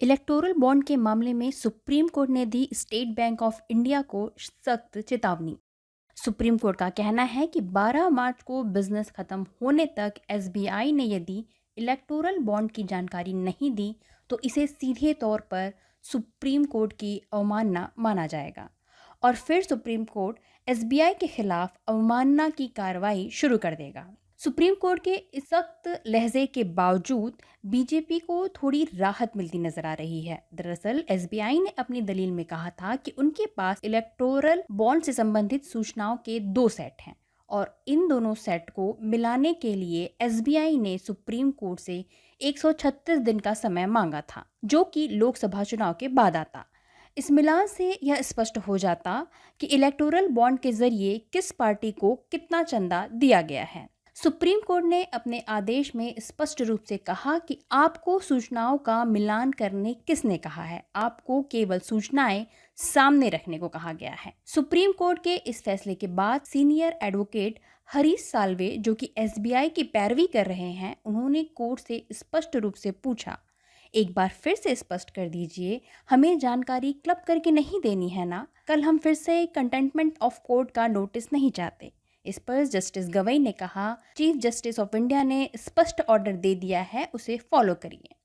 Electoral bond के मामले में सुप्रीम कोर्ट ने दी स्टेट बैंक ऑफ इंडिया को सख्त चेतावनी। सुप्रीम कोर्ट का कहना है कि 12 मार्च को बिजनेस खत्म होने तक एसबीआई ने यदि इलेक्टोरल बॉन्ड की जानकारी नहीं दी तो इसे सीधे तौर पर सुप्रीम कोर्ट की अवमानना माना जाएगा और फिर सुप्रीम कोर्ट एसबीआई के खिलाफ अवमानना की कार्रवाई शुरू कर देगा। सुप्रीम कोर्ट के इस सख्त लहजे के बावजूद बीजेपी को थोड़ी राहत मिलती नजर आ रही है। दरअसल एसबीआई ने अपनी दलील में कहा था कि उनके पास इलेक्टोरल बॉन्ड से संबंधित सूचनाओं के 2 सेट हैं और इन दोनों सेट को मिलाने के लिए एसबीआई ने सुप्रीम कोर्ट से 136 दिन का समय मांगा था, जो कि लोकसभा चुनाव के बाद आता। इस मिलान से यह स्पष्ट हो जाता कि इलेक्टोरल बॉन्ड के जरिए किस पार्टी को कितना चंदा दिया गया है। सुप्रीम कोर्ट ने अपने आदेश में स्पष्ट रूप से कहा कि आपको सूचनाओं का मिलान करने किसने कहा है, आपको केवल सूचनाएं सामने रखने को कहा गया है। सुप्रीम कोर्ट के इस फैसले के बाद सीनियर एडवोकेट हरीश साल्वे, जो कि एसबीआई की पैरवी कर रहे हैं, उन्होंने कोर्ट से स्पष्ट रूप से पूछा, एक बार फिर से स्पष्ट कर दीजिए, हमें जानकारी क्लब करके नहीं देनी है ना? कल हम फिर से कंटेंटमेंट ऑफ कोर्ट का नोटिस नहीं चाहते। इस पर जस्टिस गवई ने कहा, चीफ जस्टिस ऑफ इंडिया ने स्पष्ट ऑर्डर दे दिया है, उसे फॉलो करिए।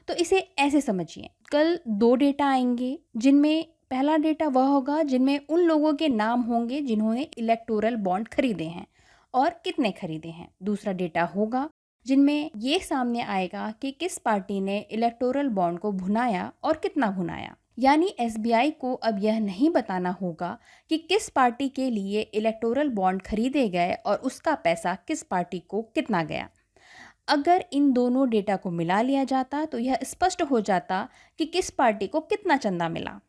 तो इसे ऐसे समझिए, कल 2 डेटा आएंगे, जिनमें पहला डेटा वह होगा जिनमें उन लोगों के नाम होंगे जिन्होंने इलेक्टोरल बॉन्ड खरीदे हैं और कितने खरीदे हैं। दूसरा डेटा होगा जिनमें ये सामने आएगा कि किस पार्टी ने इलेक्टोरल बॉन्ड को भुनाया और कितना भुनाया। यानी एसबीआई को अब यह नहीं बताना होगा कि किस पार्टी के लिए इलेक्टोरल बॉन्ड खरीदे गए और उसका पैसा किस पार्टी को कितना गया। अगर इन दोनों डेटा को मिला लिया जाता तो यह स्पष्ट हो जाता कि किस पार्टी को कितना चंदा मिला।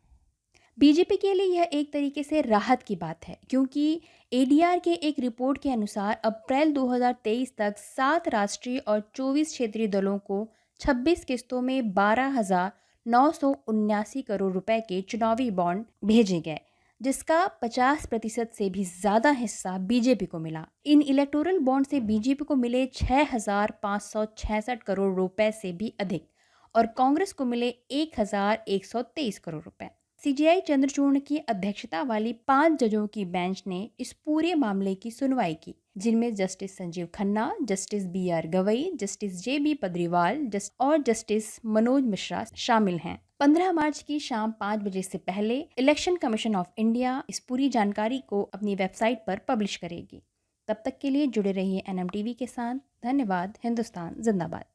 बीजेपी के लिए यह एक तरीके से राहत की बात है, क्योंकि एडीआर के एक रिपोर्ट के अनुसार अप्रैल 2023 तक 7 राष्ट्रीय और 24 क्षेत्रीय दलों को 26 किस्तों में 12,979 करोड़ रुपए के चुनावी बॉन्ड भेजे गए, जिसका 50% से भी ज़्यादा हिस्सा बीजेपी को मिला। इन इलेक्टोरल बॉन्ड से बीजेपी को मिले 6,566 करोड़ रुपए से भी अधिक और कांग्रेस को मिले 1,123 करोड़ रुपए। सीजीआई चंद्रचूड़ की अध्यक्षता वाली 5 जजों की बेंच ने इस पूरे मामले की सुनवाई की, जिनमें justice Sanjiv Khanna, justice BR Gavai, justice JB Pardiwala और जस्टिस मनोज मिश्रा शामिल हैं। 15 मार्च की शाम 5 बजे से पहले इलेक्शन कमीशन ऑफ इंडिया इस पूरी जानकारी को अपनी वेबसाइट पर पब्लिश करेगी। तब तक के लिए जुड़े रहिए एनएम टीवी के साथ। धन्यवाद। हिंदुस्तान जिंदाबाद।